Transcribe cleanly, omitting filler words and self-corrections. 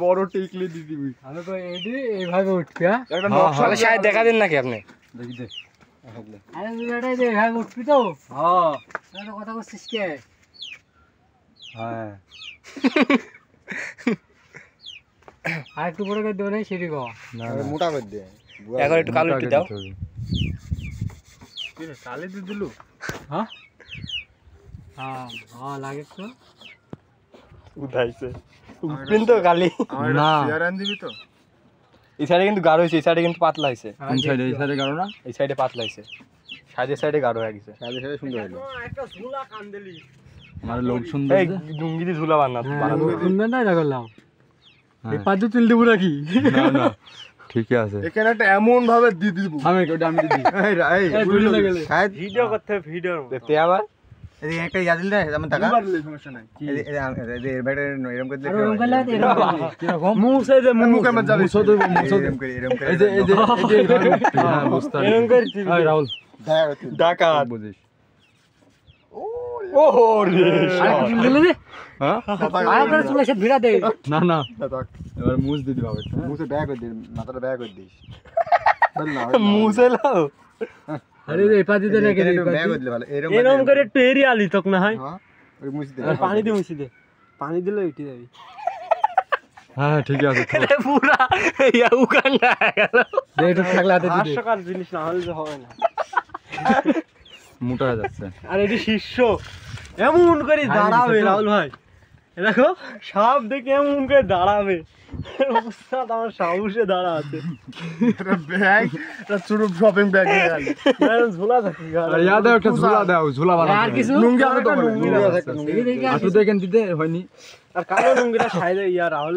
বড় টিকলি দিয়ে দিবি। আমি কই এডি এইভাবে উঠবি হ্যাঁ একটা নকশা শায়দ দেখা দিন নাকি আপনি? দেখি দে। আরে তুই এটাই দে এইভাবে উঠবি তো হ্যাঁ তুই কথা বলছিস কে হ্যাঁ আর একটু বড় করে দেও না সেটি কো না মোটা করে দে এখন একটু কালো একটু দাও। কি রে কালি দিয়ে দিলু? হ্যাঁ হ্যাঁ হ্যাঁ লাগে তো উঠাইছে উঠবেন তো কালি। আমার না। চেয়ার আন দিবি তো? এই সাইডে কিন্তু গাঢ় হয়েছে, এই সাইডে কিন্তু পাতলা হয়েছে। কোন সাইডে? এই সাইডে কারো না? এই সাইডে পাতলা হয়েছে, সাইডে গাঢ় হয়ে গেছে। সাথে সাথে সুন্দর হলো একটা ঝুলা কান দিলি আমার লোক সুন্দর এই যে। লুঙ্গি দিয়ে ঝুলা বানা বানাবো। শুনবেন না এটা করলাম হ্যাঁ। এই পাঁচ তুল দেবো নাকি না না ঠিকই আছে। এখানে একটা এমন ভাবে দিয়ে দিব আমি ওটা আমি দিদি। এই এই দুটো লাগলে শায়দ ভিডিও করতে ভিডিও দেখতে আবার এদিকে একটা ইয়া দিল না যেমন টাকা পারলে সমস্যা নাই। এর ব্যাটার এরকম করে আর ওরকম করলে তো এরকম করবি। কিরকম? মুছে দে মুখে মত যাবে মুছো দেবো, মুছো দেবো। এরকম করে এই যে এই যে হ্যাঁ বুঝতে পারছি। এরকম করে দিবি। এই রাহুল দেখা করতে ডাকাত। বুঝিস। ওহো রে আর একটু তুল দিলে দে হ্যাঁ আর করে চলে সে ভিড়া দে না না এবার মুছ দিদি বাবা একটা। মুখে ব্যাগ করে দিস মাথাটা ব্যাগ করে দিস বল না মুছে লাও। আরে এই পাঁচ দিতে নাকি ব্যাগ করে দিলে ভালো এরকম করে একটু এরিয়া আলি তক না হয় হ্যাঁ ওই মুছে দে পানি দিয়ে মুছি দে পানি দিলে উঠে যাবি হ্যাঁ ঠিক আছে তো। পুরা ইয়া উকান্ডা গেল। দে একটু থাকলে হাতে দিবি হাস্যকর জিনিস না হলে যে হবে না। মোটা হয়ে যাচ্ছে। আর এটি শিষ্য এমন করে দাঁড়াবে রাহুল ভাই দেখো সাপ দেখে এমন করে দাঁড়াবে উস্তাদ আমার সাহসে দাঁড়া আছে ব্যাগ একটা ছোট শপিং ব্যাগ নিয়ে গেল ঝোলা থাকে আর ইয়া দাও একটা ঝুলা দাও, ঝুলা বানাও। আর কিছু লুঙ্গি আছে তো লুঙ্গি লুঙ্গি আছে। আছে দেখি দেখি আসলে দেখেন দিতে হয়নি। আর কালো লুঙ্গিটা সাইডে ইয়া রাহুল